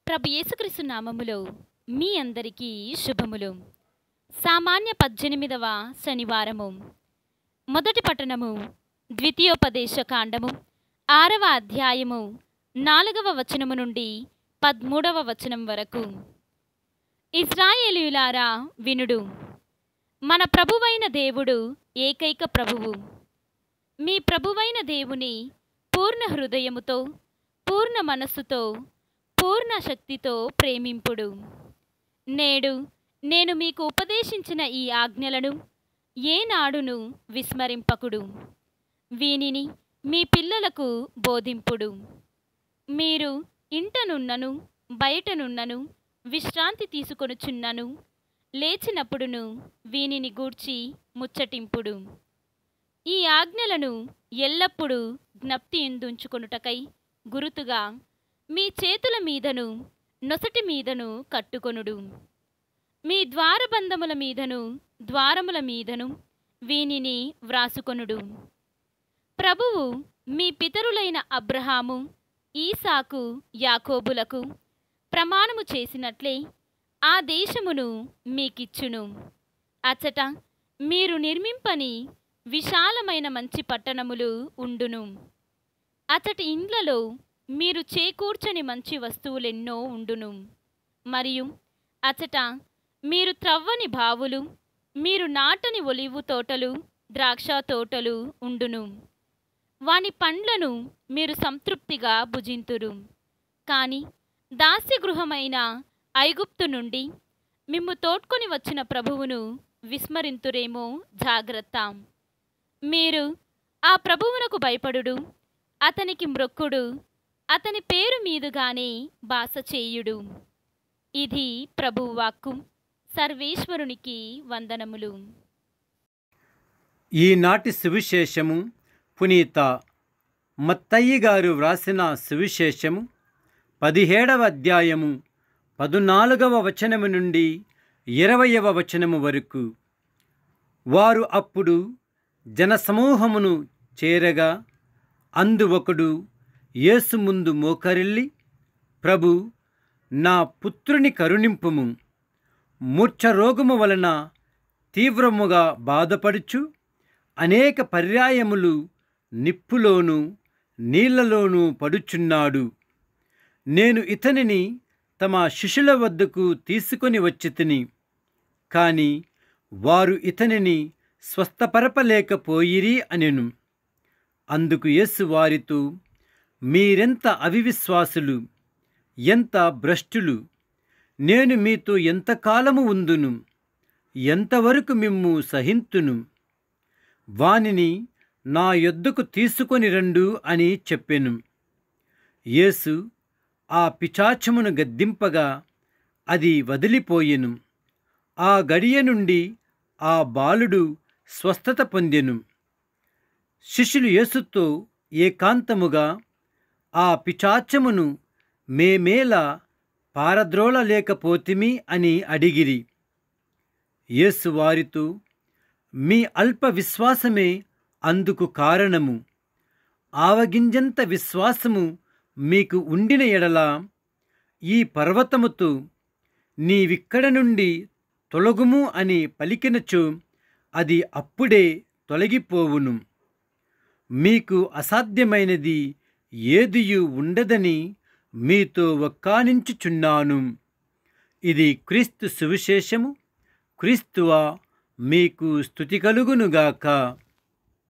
ప్రభు యేసుక్రీస్తు నామములో మీ అందరికీ శుభములు. సామాన్య 18వ శనివారము. మొదటి పట్టణము ద్వితీయోపదేశ కాండము 6వ అధ్యాయము 4వ వచనము నుండి 13వ వచనం వరకు. ఇశ్రాయేలీయులారా వినుడు, మన ప్రభువైన దేవుడు ఏకైక ప్రభువు. మీ ప్రభువైన దేవుని పూర్ణ హృదయముతో, పూర్ణ మనస్సుతో, పూర్ణ శక్తితో ప్రేమింపుడు. నేడు నేను మీకు ఉపదేశించిన ఈ ఆజ్ఞలను ఏనాడును విస్మరింపకుడు. వీనిని మీ పిల్లలకు బోధింపుడు. మీరు ఇంటనున్నను బయటనున్నను విశ్రాంతి తీసుకొనుచున్నను లేచినప్పుడును వీనిని గూర్చి ముచ్చటింపుడు. ఈ ఆజ్ఞలను ఎల్లప్పుడూ జ్ఞప్తి ఎందుంచుకొనుటకై గురుతుగా మీ చేతుల మీదను నొసటి మీదను కట్టుకొనుడు. మీ ద్వారబంధముల మీదను ద్వారముల మీదను వీనిని వ్రాసుకొనుడు. ప్రభువు మీ పితరులైన అబ్రహాము, ఈసాకు, యాకోబులకు ప్రమాణము చేసినట్లే ఆ దేశమును మీకిచ్చును. అచట మీరు నిర్మింపని విశాలమైన మంచి పట్టణములు ఉండును. అచటి ఇండ్లలో మీరు చేకూర్చని మంచి వస్తువులెన్నో ఉండును. మరియు అచట మీరు త్రవ్వని బావులు, మీరు నాటని ఒలివు తోటలు, ద్రాక్ష తోటలు ఉండును. వాని పండ్లను మీరు సంతృప్తిగా భుజింతురు. కాని దాస్యగృహమైన ఐగుప్తు నుండి మిమ్ము తోడ్కొని వచ్చిన ప్రభువును విస్మరింతురేమో జాగ్రత్త. మీరు ఆ ప్రభువునకు భయపడుడు, అతనికి మ్రొక్కుడు, అతని పేరు మీదుగానే బాస చేయుడు. ఇది ప్రభువు వాక్కు. సర్వేశ్వరునికి వందనములు. ఈనాటి సువిశేషము పునీత మత్తయి గారు వ్రాసిన సువిశేషము 17వ అధ్యాయము 14వ వచనము నుండి 20వ వచనము వరకు. వారు అప్పుడు జనసమూహమును చేరగా అందు ఒకడు యేసు ముందు మోకరిల్లి, ప్రభు, నా పుత్రుని కరుణింపుము, మూర్ఛరోగము వలన తీవ్రముగా బాధపడుచు అనేక పర్యాయములు నిప్పులోను నీళ్లలోనూ పడుచున్నాడు. నేను ఇతనిని తమ శిష్యుల వద్దకు తీసుకొని వచ్చితిని, కాని వారు ఇతనిని స్వస్థపరపలేకపోయిరి అనెను. అందుకు యేసు వారితో, మీరెంత అవివిశ్వాసులు, ఎంత భ్రష్టులు! నేను మీతో ఎంతకాలము ఉందును, ఎంతవరకు మిమ్ము సహింతును? వానిని నా యొద్దకు తీసుకొని రండు అని చెప్పెను. యేసు ఆ పిశాచమును గద్దింపగా అది వదిలిపోయెను. ఆ గడియ నుండి ఆ బాలుడు స్వస్థత పొందెను. శిష్యులు యేసుతో ఏకాంతముగా, ఆ పిశాచమును మేమేలా పారద్రోలలేకపోతిమి అని అడిగిరి. యేసు వారితో, మీ అల్ప విశ్వాసమే అందుకు కారణము. ఆవగింజంత విశ్వాసము మీకు ఉండిన ఎడల ఈ పర్వతముతో, నీవిక్కడ నుండి తొలగుము అని పలికినచో అది అప్పుడే తొలగిపోవును. మీకు అసాధ్యమైనది ఏదియూ ఉండదని మీతో ఒక్కానించుచున్నాను. ఇది క్రీస్తు సువిశేషము. క్రీస్తువా, మీకు స్తుతి కలుగునుగాక.